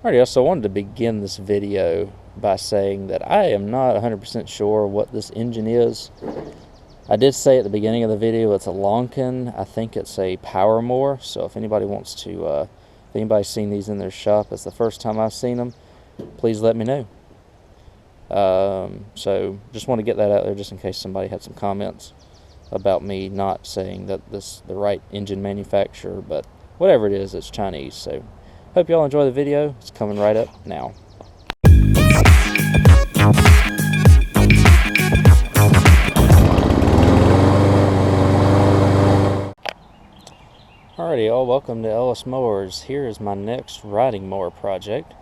Alright, so I wanted to begin this video by saying that I am not 100% sure what this engine is. I did say at the beginning of the video it's a Lonkin. I think it's a power mower, so if anybody wants to, if anybody's seen these in their shop, it's the first time I've seen them, please let me know. So just want to get that out there just in case somebody had some comments about me not saying that this is the right engine manufacturer, but whatever it is, it's Chinese. So hope y'all enjoy the video. It's coming right up now. Alrighty, y'all, welcome to Ellis Mowers. Here is my next riding mower project.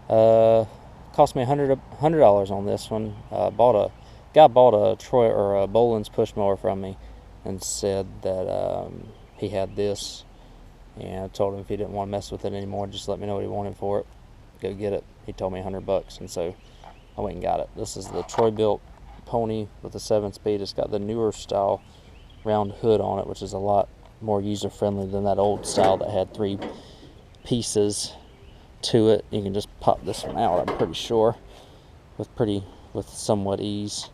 Cost me $100 on this one. Guy bought a Troy or a Boland's push mower from me and said that he had this. And I told him if he didn't want to mess with it anymore, just let me know what he wanted for it. Go get it. He told me $100, and so I went and got it. This is the Troy Bilt Pony with a 7-speed. It's got the newer style round hood on it, which is a lot more user-friendly than that old style that had 3 pieces to it. You can just pop this one out, I'm pretty sure, with somewhat ease.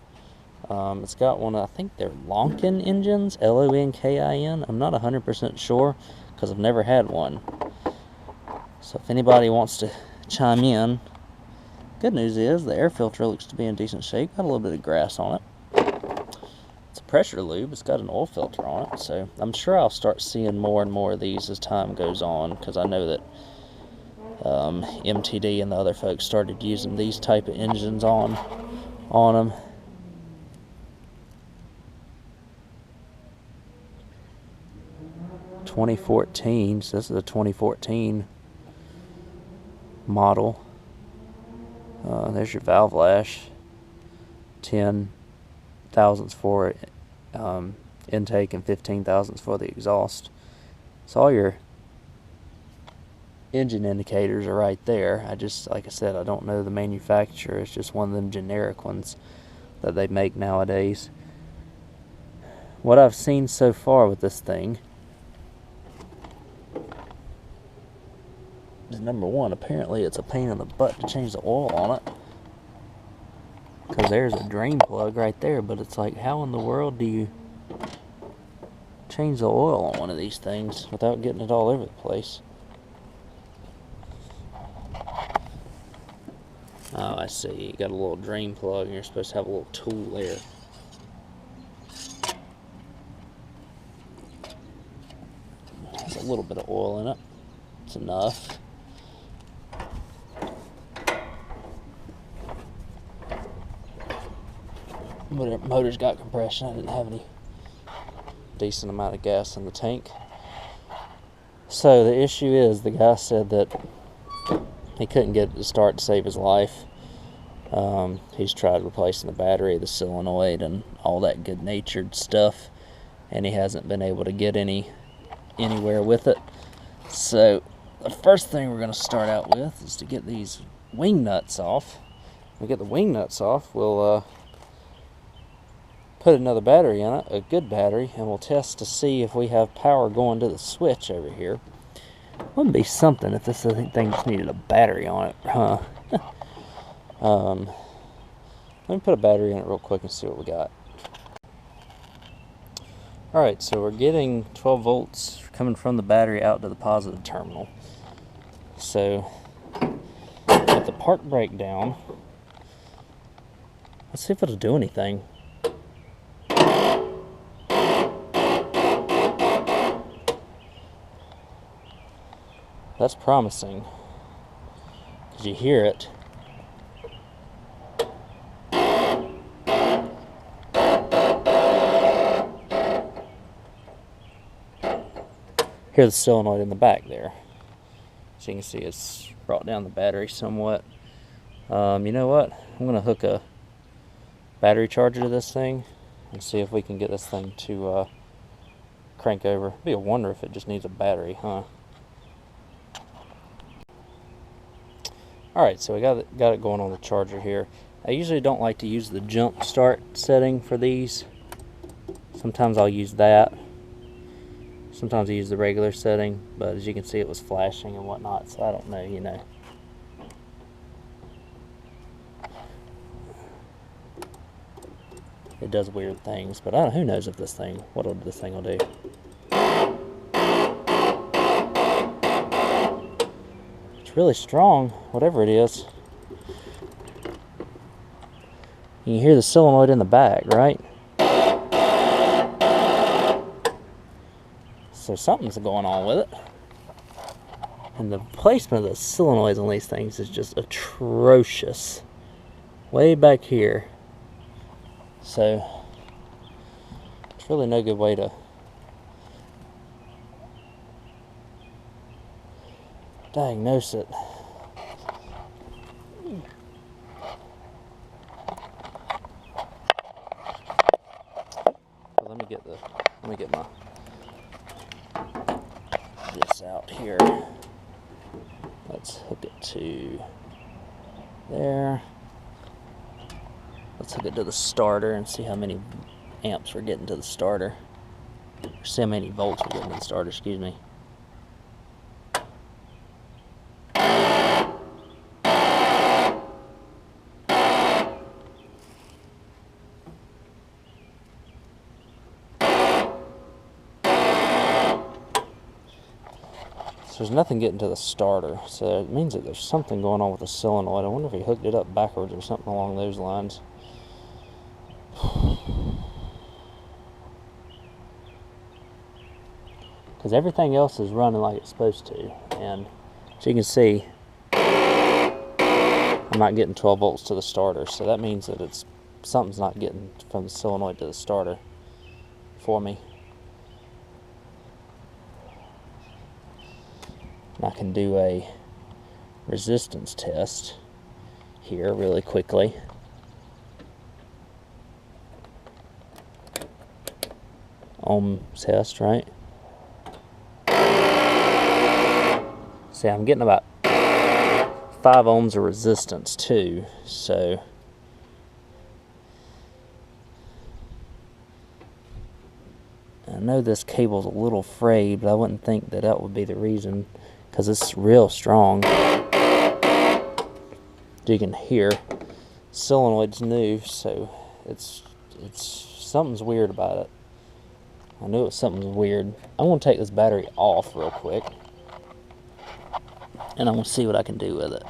It's got one, I think they're Lonkin engines, Lonkin. I'm not 100% sure, because I've never had one. So if anybody wants to chime in, good news is the air filter looks to be in decent shape. Got a little bit of grass on it. It's a pressure lube. It's got an oil filter on it. So I'm sure I'll start seeing more and more of these as time goes on, because I know that MTD and the other folks started using these type of engines on them. .2014, so this is a 2014 model. There's your valve lash, 10 thousandths for intake and 15 thousandths for the exhaust. So all your engine indicators are right there. Like I said, I don't know the manufacturer. It's just one of them generic ones that they make nowadays. What I've seen so far with this thing is, number one, apparently it's a pain in the butt to change the oil on it, because there's a drain plug right there, but it's like, how in the world do you change the oil on one of these things without getting it all over the place? Oh, I see. You got a little drain plug and you're supposed to have a little tool there. There's a little bit of oil in it. It's enough. But the motor's got compression. I didn't have any decent amount of gas in the tank. So the issue is, the guy said that he couldn't get it to start to save his life. He's tried replacing the battery, the solenoid, and all that good-natured stuff, and he hasn't been able to get anywhere with it. So the first thing we're going to start out with is to get these wing nuts off. When we get the wing nuts off, we'll put another battery in it, a good battery, and we'll test to see if we have power going to the switch over here. Wouldn't be something if this thing just needed a battery on it, huh? Let me put a battery in it real quick and see what we got. Alright, so we're getting 12 volts coming from the battery out to the positive terminal. So with the park brake down, let's see if it'll do anything. That's promising, because you hear it. Hear the solenoid in the back there. So you can see it's brought down the battery somewhat. You know what? I'm going to hook a battery charger to this thing and see if we can get this thing to crank over. It'd be a wonder if it just needs a battery, huh? Alright, so we got it going on the charger here. I usually don't like to use the jump start setting for these. Sometimes I'll use that. Sometimes I use the regular setting, but as you can see, it was flashing and whatnot, so I don't know, it does weird things. But I don't, who knows if this thing, what this thing will do. It's really strong, whatever it is. You can hear the solenoid in the back, right? So something's going on with it. And the placement of the solenoids on these things is just atrocious. Way back here. So it's really no good way to diagnose it. Well, let me get my this out here. Let's hook it to there. Let's hook it to the starter and see how many amps we're getting to the starter. Or see how many volts we're getting to the starter, excuse me. So there's nothing getting to the starter, so it means that there's something going on with the solenoid. I wonder if he hooked it up backwards or something along those lines. Because everything else is running like it's supposed to, and as you can see, I'm not getting 12 volts to the starter, so that means that something's not getting from the solenoid to the starter for me. I can do a resistance test here really quickly. Ohm test, right? See, I'm getting about 5 ohms of resistance too, so I know this cable's a little frayed, but I wouldn't think that would be the reason, because it's real strong. You can hear solenoid's new, so it's something's weird about it. I knew it was something weird. I'm going to take this battery off real quick, and I'm going to see what I can do with it.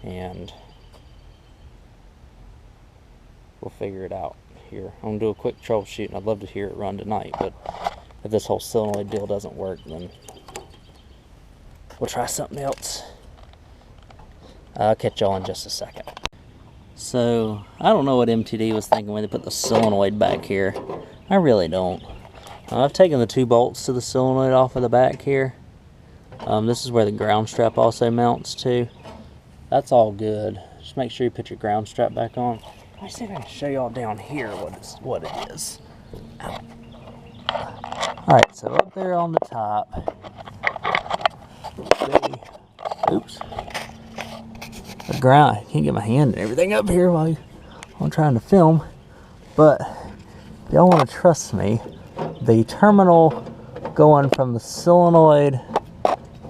And we'll figure it out here. I'm going to do a quick troubleshoot, and I'd love to hear it run tonight, but if this whole solenoid deal doesn't work, then we'll try something else. I'll catch y'all in just a second. So, I don't know what MTD was thinking when they put the solenoid back here. I really don't. I've taken the 2 bolts to the solenoid off of the back here. This is where the ground strap also mounts to. That's all good. Just make sure you put your ground strap back on. Let me see if I can show y'all down here what it is. Alright, so up there on the top. Oops. The ground, I can't get my hand and everything up here while I'm trying to film. But if y'all want to trust me, the terminal going from the solenoid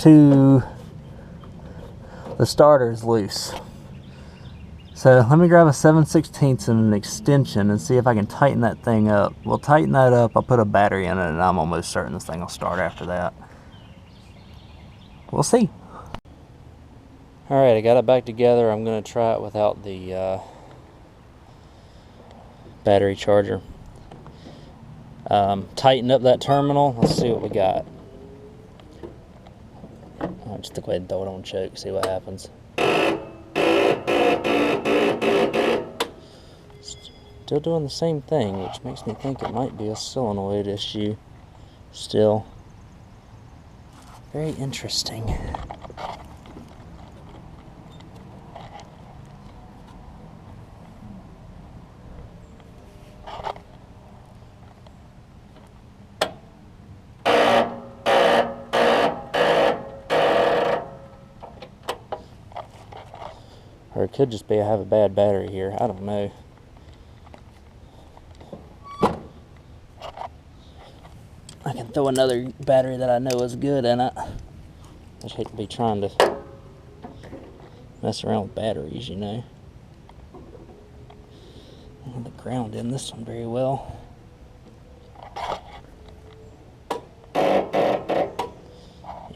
to the starter is loose. So let me grab a 7/16 and an extension and see if I can tighten that thing up. We'll tighten that up, I'll put a battery in it, and I'm almost certain this thing will start after that. We'll see. Alright, I got it back together. I'm going to try it without the battery charger. Tighten up that terminal. Let's see what we got. I'll just go ahead and throw it on choke, see what happens. Still doing the same thing, which makes me think it might be a solenoid issue still. Very interesting. Or it could just be I have a bad battery here. I don't know. I can throw another battery that I know is good in it. I just hate to be trying to mess around with batteries, you know. The ground in this one very well.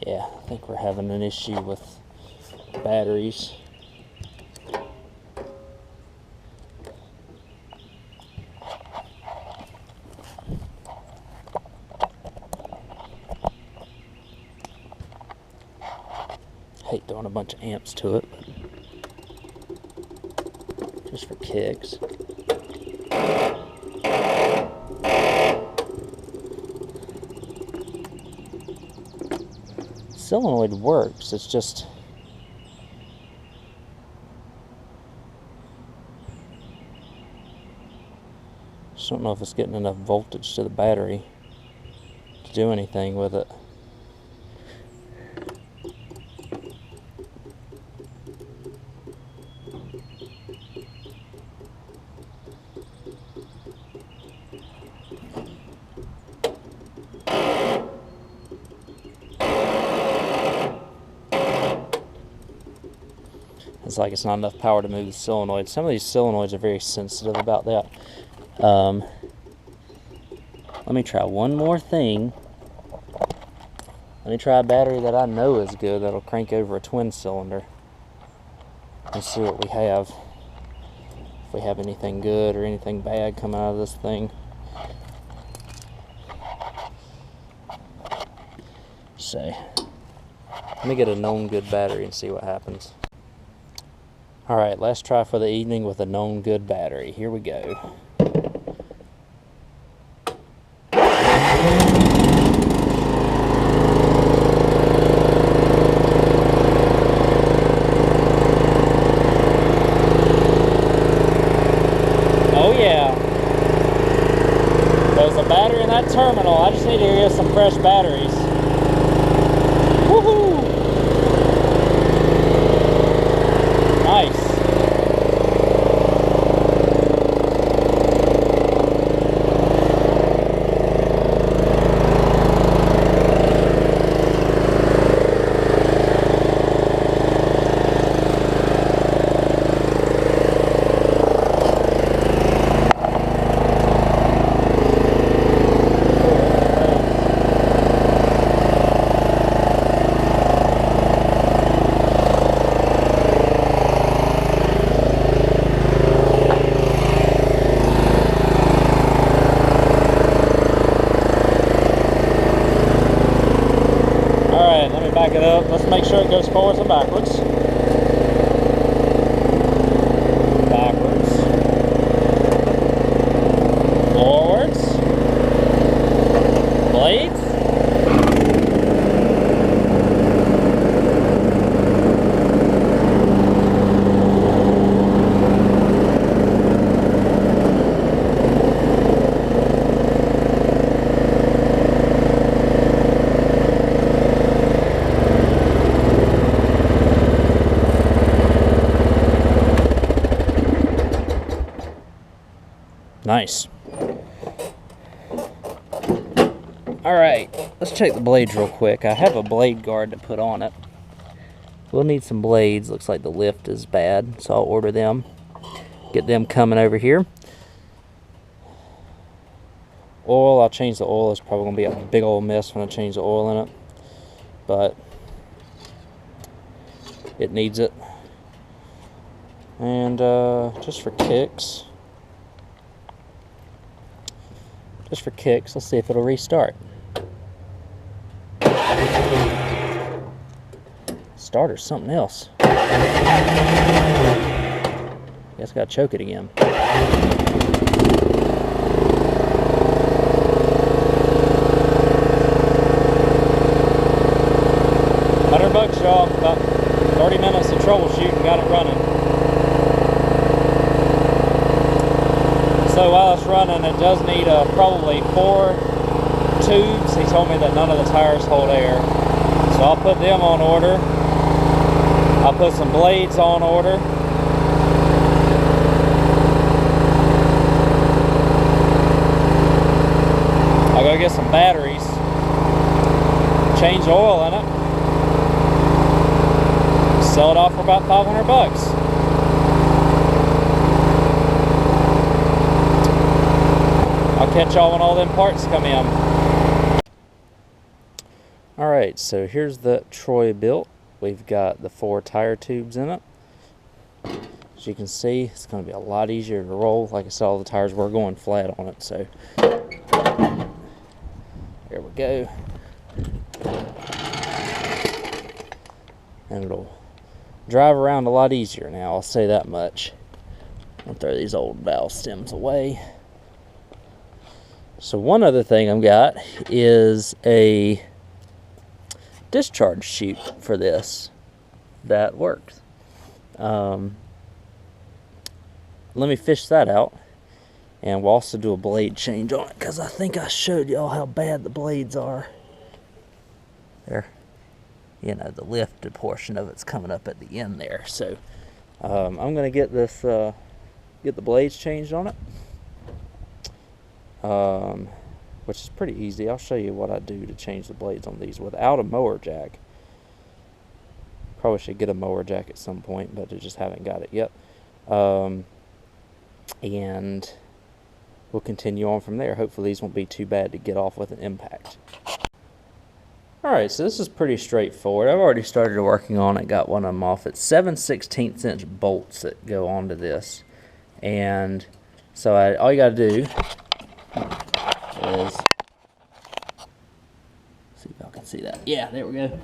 Yeah, I think we're having an issue with batteries. Hate throwing a bunch of amps to it, but just for kicks. Solenoid works, it's just don't know if it's getting enough voltage to the battery to do anything with it. It's like it's not enough power to move the solenoid. Some of these solenoids are very sensitive about that. Let me try one more thing. Let me try a battery that I know is good that'll crank over a twin cylinder. Let's see what we have. If we have anything good or anything bad coming out of this thing. So, let me get a known good battery and see what happens. Alright, last try for the evening with a known good battery. Here we go. Oh yeah. There's a battery in that terminal. I just need to get some fresh batteries. Woohoo! Nice. Back it up. Let's make sure it goes forwards and backwards. Backwards. Forwards. Blades. Nice. Alright, let's check the blades real quick. I have a blade guard to put on it. We'll need some blades. Looks like the lift is bad, so I'll order them. Get them coming over here. Oil, I'll change the oil. It's probably going to be a big old mess when I change the oil in it. But it needs it. And just for kicks. Just for kicks, let's see if it'll restart. Starter's something else. Guess I gotta choke it again. $100, y'all. About 30 minutes of troubleshooting, got it running. So while it's running, it does need probably 4 tubes. He told me that none of the tires hold air. So I'll put them on order. I'll put some blades on order. I'll go get some batteries. Change oil in it. sell it off for about 500 bucks. I'll catch y'all when all them parts come in. Alright, so here's the Troy Bilt. We've got the 4 tire tubes in it. As you can see, it's going to be a lot easier to roll. Like I said, all the tires were going flat on it, so there we go. And it'll drive around a lot easier now, I'll say that much. I'll throw these old valve stems away. So one other thing I've got is a discharge chute for this that works. Let me fish that out, and we'll also do a blade change on it, because I think I showed y'all how bad the blades are. There, you know, the lifted portion of it's coming up at the end there. So I'm going to get this, get the blades changed on it, which is pretty easy. I'll show you what I do to change the blades on these without a mower jack. Probably should get a mower jack at some point, but I just haven't got it yet. And we'll continue on from there. Hopefully these won't be too bad to get off with an impact. Alright, so this is pretty straightforward. I've already started working on it, got one of them off. It's 7/16 inch bolts that go onto this. And so all you gotta do is, see if y'all can see that. Yeah, there we go.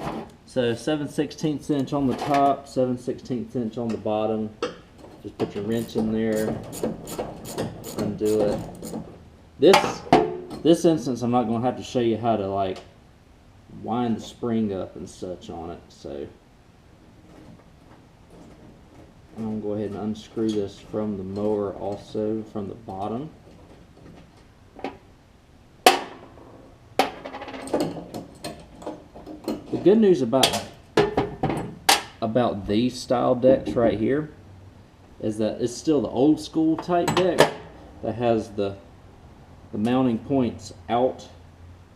So 7/16 inch on the top, 7/16 inch on the bottom. Just put your wrench in there, undo it. This instance, I'm not going to have to show you how to like wind the spring up and such on it. So I'm going to go ahead and unscrew this from the mower, also from the bottom. The good news about these style decks right here is that it's still the old school type deck that has the mounting points out,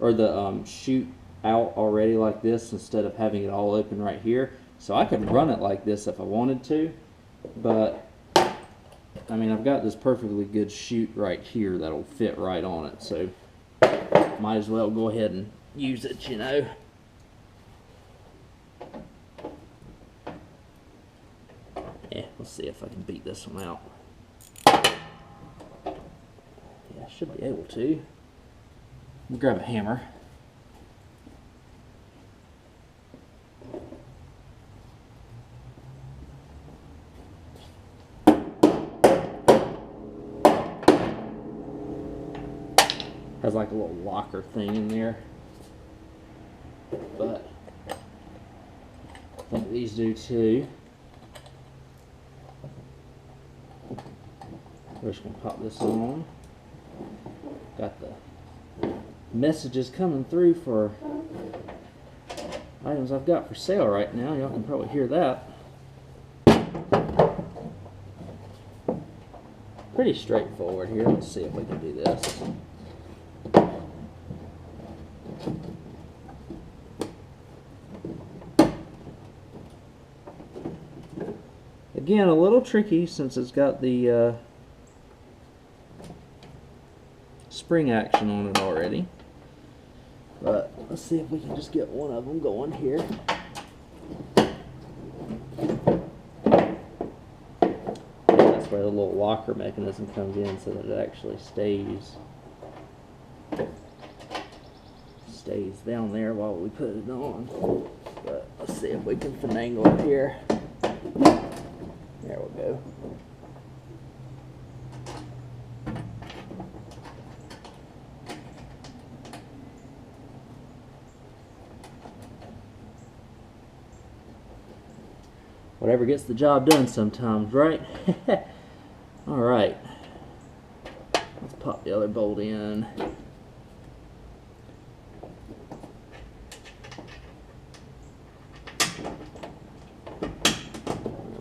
or the chute out already like this, instead of having it all open right here. So I could run it like this if I wanted to, but I mean, I've got this perfectly good chute right here that'll fit right on it, so might as well go ahead and use it, you know. Yeah, let's see if I can beat this one out. Yeah, I should be able to. Let me grab a hammer. Has like a little locker thing in there, but I think these do too. We're just going to pop this on. Got the messages coming through for items I've got for sale right now. Y'all can probably hear that. Pretty straightforward here. Let's see if we can do this. Again, a little tricky since it's got the spring action on it already, but let's see if we can just get one of them going here. That's where the little locker mechanism comes in, so that it actually stays down there while we put it on. But let's see if we can finagle it here. There we go. Whatever gets the job done sometimes, right? Alright. Let's pop the other bolt in.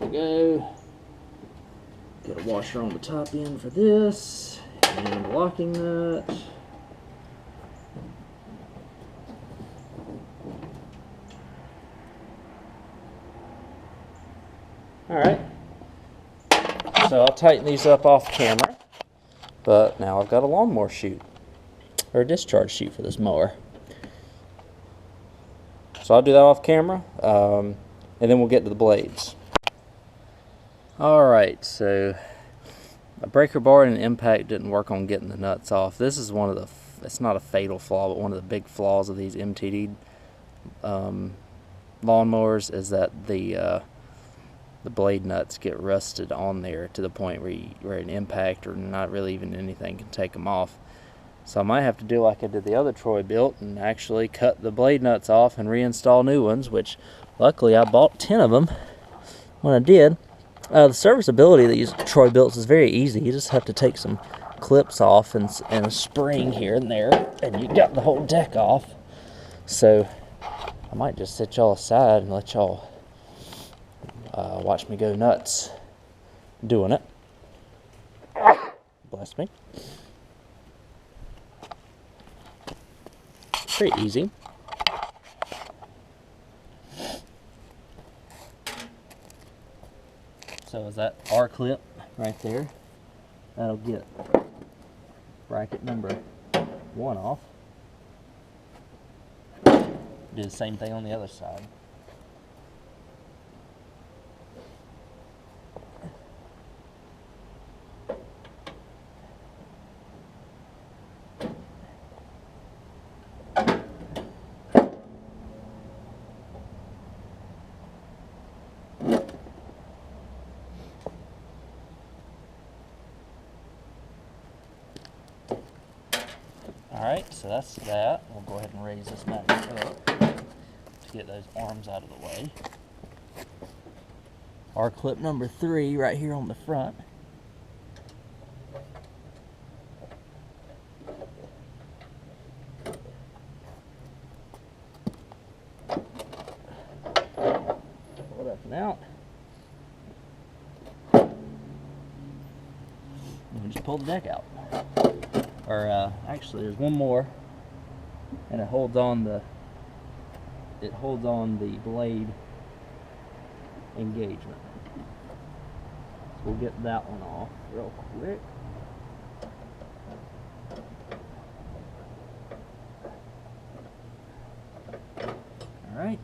There we go. Got a washer on the top end for this, and a locking nut. Alright, so I'll tighten these up off camera, but now I've got a lawnmower chute, or a discharge chute for this mower. So I'll do that off camera, and then we'll get to the blades. Alright, so a breaker bar and an impact didn't work on getting the nuts off. This is one of the, it's not a fatal flaw, but one of the big flaws of these MTD lawnmowers is that the blade nuts get rusted on there to the point where an impact or not really even anything can take them off. So I might have to do like I did the other Troy Bilt and actually cut the blade nuts off and reinstall new ones, which luckily I bought 10 of them when I did. The serviceability of these Troy Bilts is very easy. You just have to take some clips off and a spring here and there, and you got the whole deck off. So I might just sit y'all aside and let y'all watch me go nuts doing it. Bless me. Pretty easy. So is that R clip right there? That'll get bracket number 1 off. Do the same thing on the other side. Alright, so that's that. We'll go ahead and raise this back up to get those arms out of the way. Our clip number 3 right here on the front. Pull it up and out. And we just pull the deck out. Or actually there's one more, and it holds on the blade engagement. So we'll get that one off real quick. All right.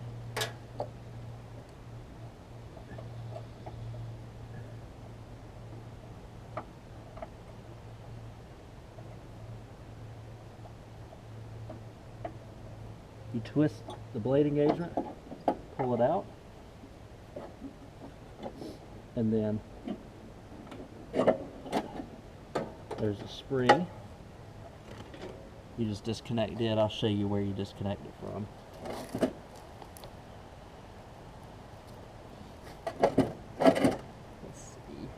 You twist the blade engagement, pull it out, and then there's a spring. You just disconnect it. I'll show you where you disconnect it from. Let's see.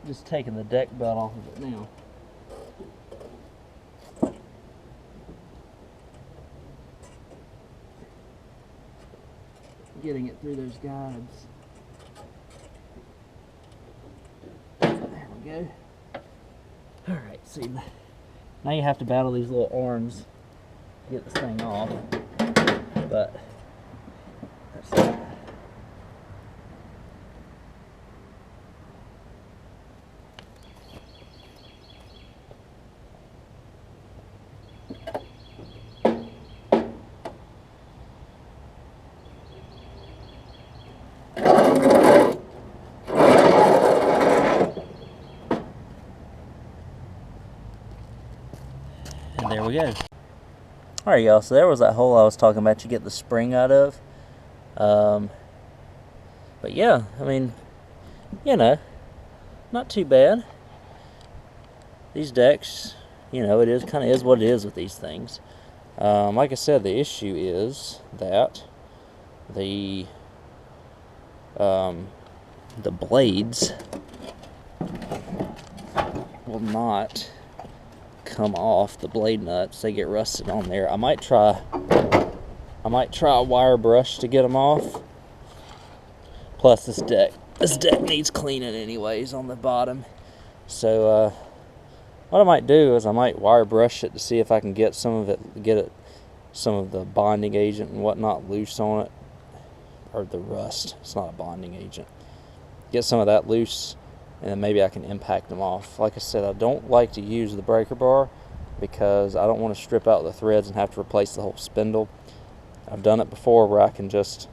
Just taking the deck belt off of it now. Getting it through those guides. There we go. Alright, see, now you have to battle these little arms to get this thing off. But that's it. we go. Alright, y'all, so there was that hole I was talking about you get the spring out of. But yeah, I mean, you know, not too bad. These decks, you know, it is kind of is what it is with these things. Like I said, the issue is that the blades will not come off, the blade nuts. They get rusted on there. I might try a wire brush to get them off. Plus this deck needs cleaning anyways on the bottom. So what I might do is I might wire brush it to see if I can get some of it, some of the bonding agent and whatnot loose on it, or the rust. It's not a bonding agent. Get some of that loose, and then maybe I can impact them off. Like I said, I don't like to use the breaker bar because I don't want to strip out the threads and have to replace the whole spindle. I've done it before where I can just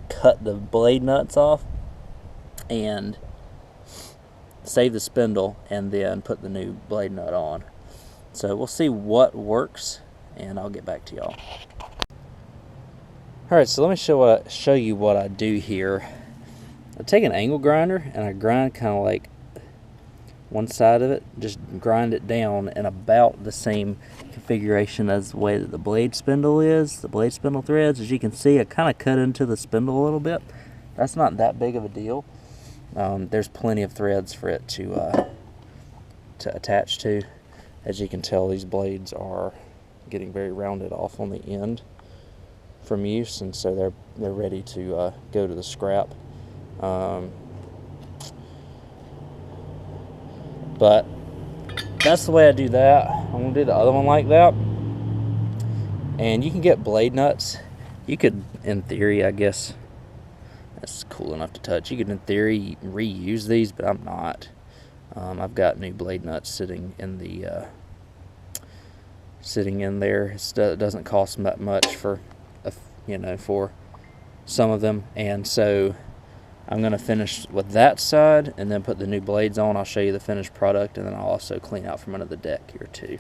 cut the blade nuts off and save the spindle and then put the new blade nut on. So we'll see what works, and I'll get back to y'all. Alright, so let me show you what I do here. I take an angle grinder and I grind kind of like one side of it, just grind it down in about the same configuration as the way that the blade spindle is, the blade spindle threads. As you can see, I kind of cut into the spindle a little bit. That's not that big of a deal. There's plenty of threads for it to attach to. As you can tell, these blades are getting very rounded off on the end from use, and so they're ready to go to the scrap. But that's the way I do that. I'm gonna do the other one like that. And you can get blade nuts. You could, in theory, I guess, that's cool enough to touch. You could, in theory, reuse these, but I'm not. I've got new blade nuts sitting in the there. It doesn't cost that much for, for some of them, and so I'm going to finish with that side and then put the new blades on. I'll show you the finished product, and then I'll also clean out from under the deck here too.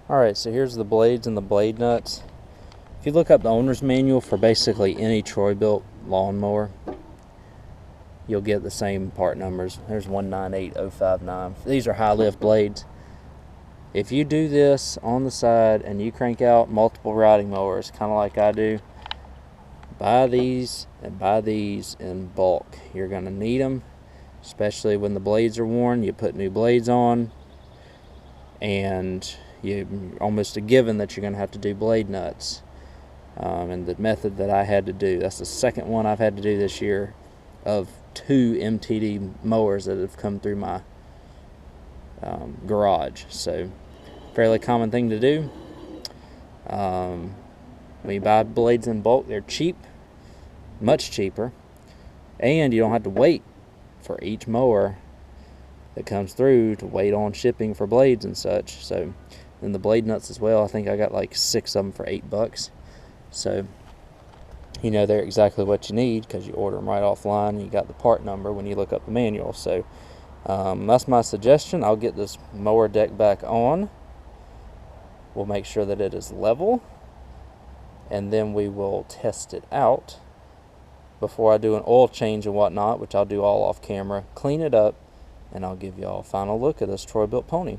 Alright, so here's the blades and the blade nuts. If you look up the owner's manual for basically any Troy Bilt lawnmower, you'll get the same part numbers. There's 198059. These are high lift blades. If you do this on the side and you crank out multiple riding mowers, kind of like I do, buy these and buy these in bulk. You're going to need them, especially when the blades are worn. You put new blades on, and you're almost a given that you're going to have to do blade nuts. And the method that I had to do, that's the second one I've had to do this year of 2 MTD mowers that have come through my garage. So fairly common thing to do. When you buy blades in bulk, they're cheap, much cheaper, and you don't have to wait for each mower that comes through to wait on shipping for blades and such. So then the blade nuts as well, I think I got like 6 of them for $8. So you know they're exactly what you need because you order them right offline and you got the part number when you look up the manual. So that's my suggestion. I'll get this mower deck back on. We'll make sure that it is level, and then we will test it out before I do an oil change and whatnot, which I'll do all off camera. Clean it up, and I'll give y'all a final look at this Troy Bilt Pony.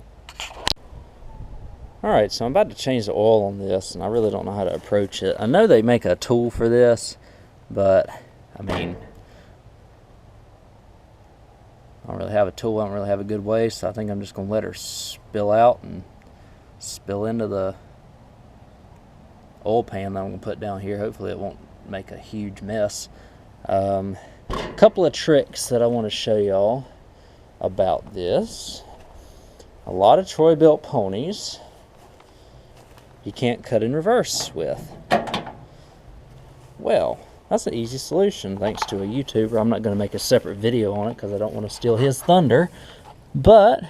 Alright, so I'm about to change the oil on this, and I really don't know how to approach it. I know they make a tool for this, but I mean, I don't really have a tool. I don't really have a good way, so I think I'm just going to let her spill out and spill into the oil pan that I'm going to put down here. Hopefully it won't make a huge mess. A couple of tricks that I want to show y'all about this. A lot of Troy Bilt ponies you can't cut in reverse with. Well, that's an easy solution thanks to a YouTuber. I'm not going to make a separate video on it because I don't want to steal his thunder. But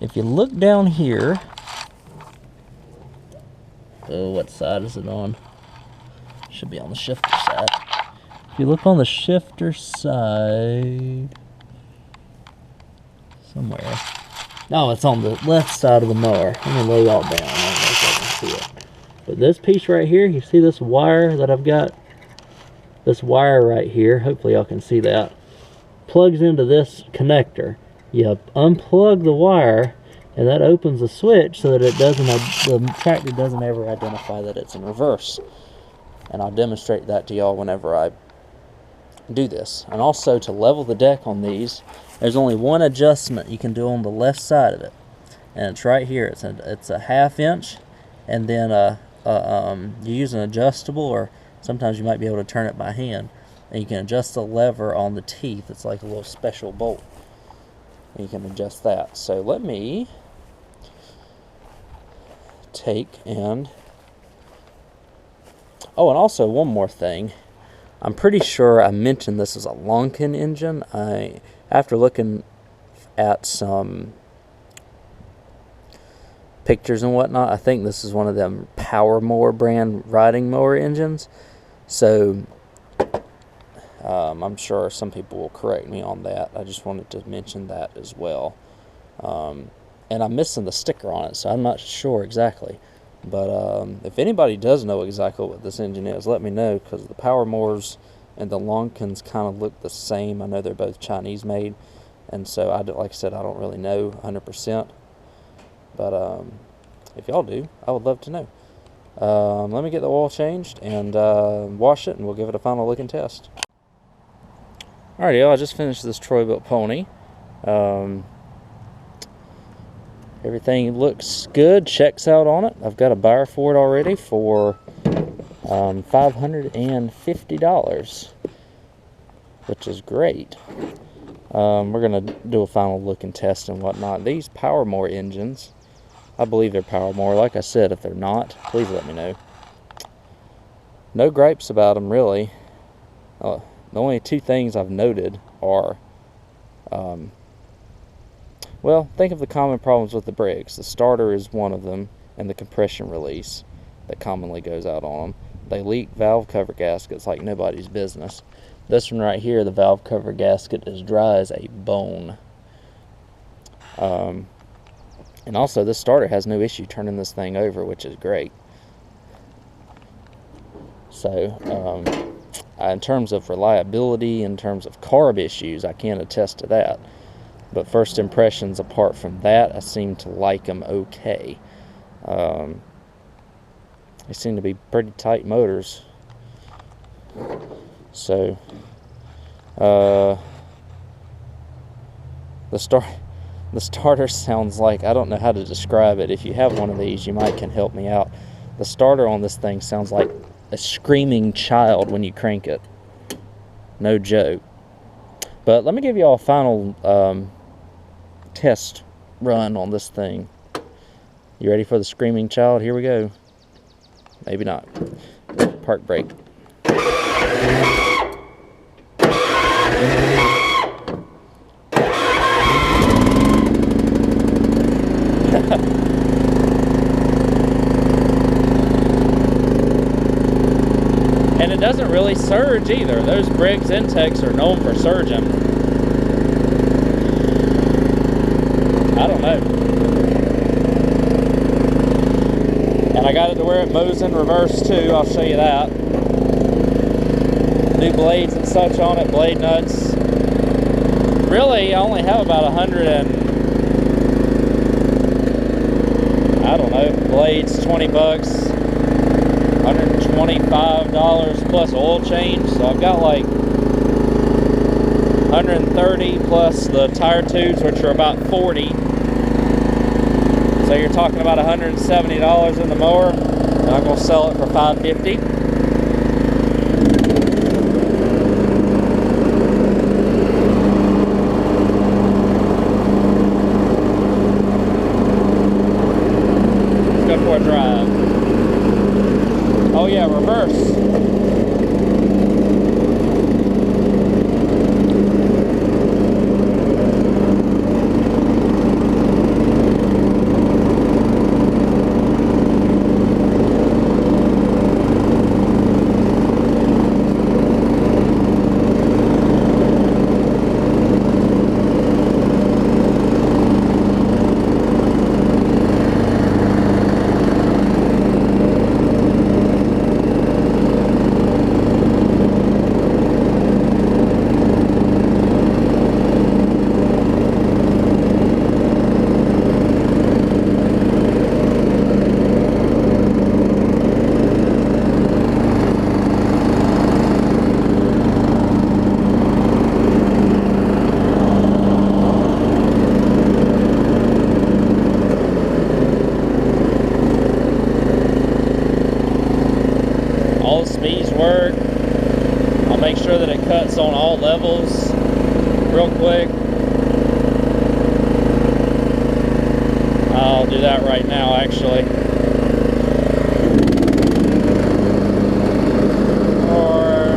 if you look down here, what side is it on? Should be on the shifter side. If you look on the shifter side, somewhere. No, it's on the left side of the mower. I'm gonna lay y'all down. I don't know if y'all can see it. But this piece right here, you see this wire that I've got? This wire right here, hopefully y'all can see that, plugs into this connector. You unplug the wire, and that opens a switch so that it doesn't, the tractor doesn't ever identify that it's in reverse. And I'll demonstrate that to y'all whenever I do this. And also, to level the deck on these, there's only one adjustment you can do on the left side of it, and it's right here. It's a 1/2 inch, and then you use an adjustable, or sometimes you might be able to turn it by hand, and you can adjust the lever on the teeth. It's like a little special bolt, and you can adjust that. So let me take and oh, and also one more thing. I'm pretty sure I mentioned this is a Lonkin engine. After looking at some pictures and whatnot, I think this is one of them Power Mower brand riding mower engines. So I'm sure some people will correct me on that. I just wanted to mention that as well. And I'm missing the sticker on it, so I'm not sure exactly. But if anybody does know exactly what this engine is, let me know, because the Power Mowers and the Lonkins kind of look the same. I know they're both Chinese made, and so like I said, I don't really know 100%. But if y'all do, I would love to know. Let me get the oil changed and wash it, and we'll give it a final look and test. Alright, y'all, I just finished this Troy Bilt Pony. Everything looks good, checks out on it. I've got a buyer for it already for $550, which is great. We're going to do a final look and test and whatnot. These Power Mower engines, I believe they're Power Mower. Like I said, if they're not, please let me know. No gripes about them, really. The only two things I've noted are, well, think of the common problems with the brakes. The starter is one of them, and the compression release that commonly goes out on them. They leak valve cover gaskets like nobody's business. This one right here, the valve cover gasket is dry as a bone. And also, this starter has no issue turning this thing over, which is great. So, in terms of reliability, in terms of carb issues, I can attest to that. But first impressions, apart from that, I seem to like them okay. They seem to be pretty tight motors. So, the starter sounds like, I don't know how to describe it. If you have one of these, you might can help me out. The starter on this thing sounds like a screaming child when you crank it. No joke. But let me give you all a final test run on this thing. You ready for the screaming child? Here we go. Maybe not. Park brake. And it doesn't really surge either. Those Briggs intakes are known for surging. I don't know. And I got it to where it moves in reverse too. I'll show you that. New blades and such on it, blade nuts. Really, I only have about 100 and I don't know, blades, 20 bucks, $125 plus oil change. So I've got like 130 plus the tire tubes, which are about 40. So you're talking about $170 in the mower, and I'm going to sell it for $550. Let's go for a drive. Oh yeah, reverse. this on all levels real quick. I'll do that right now, actually. 4,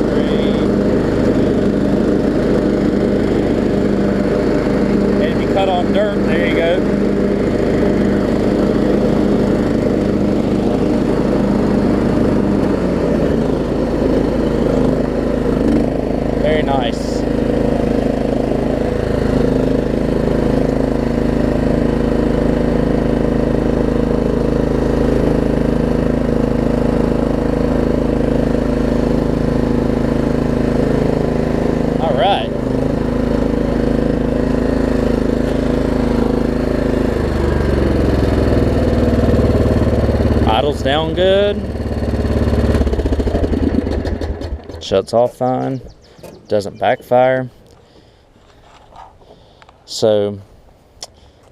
3. And if you cut on dirt, there you go. Very nice. All right. Idles down good. Shuts off fine. Doesn't backfire. So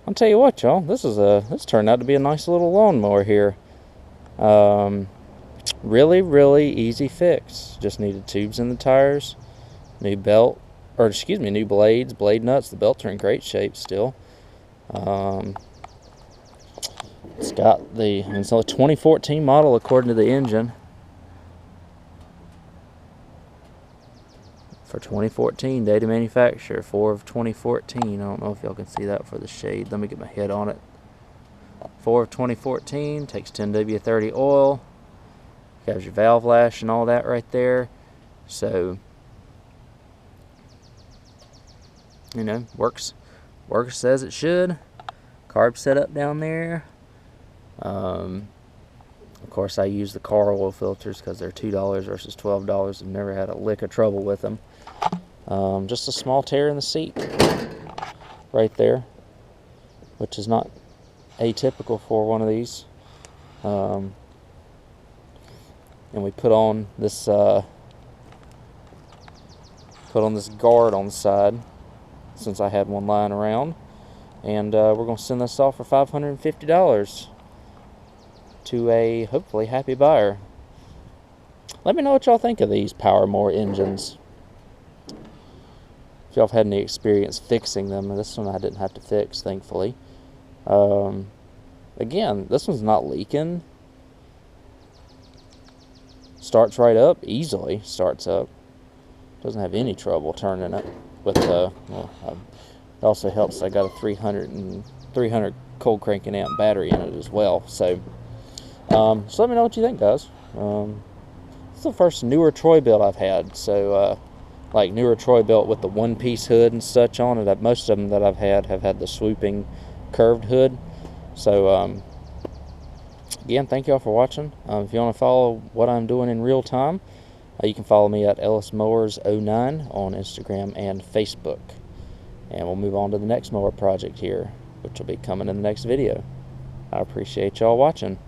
I'll tell you what, y'all, this turned out to be a nice little lawnmower here. Really easy fix. Just needed tubes in the tires, new belt, or excuse me, new blades, blade nuts. The belts are in great shape still. It's a 2014 model according to the engine. For 2014, date of manufacture, 4 of 2014. I don't know if y'all can see that for the shade. Let me get my head on it. 4 of 2014, takes 10W30 oil. Has your valve lash and all that right there. So, you know, works as it should. Carb setup down there. Of course, I use the car oil filters because they're $2 versus $12. I've never had a lick of trouble with them. Just a small tear in the seat right there, which is not atypical for one of these. And we put on this guard on the side since I had one lying around, and we're going to send this off for $550 to a hopefully happy buyer. Let me know what y'all think of these Mower engines. If y'all have had any experience fixing them. This one I didn't have to fix, thankfully. Again, this one's not leaking. Starts right up, easily starts up. Doesn't have any trouble turning it. With it also helps. I got a 300 cold cranking amp battery in it as well. So let me know what you think, guys. It's the first newer Troy Bilt I've had. So like newer Troy Bilt with the one-piece hood and such on it. Most of them that I've had have had the swooping curved hood. So again, thank y'all for watching. If you want to follow what I'm doing in real time, you can follow me at Ellis Mowers 09 on Instagram and Facebook. And we'll move on to the next mower project here, which will be coming in the next video. I appreciate y'all watching.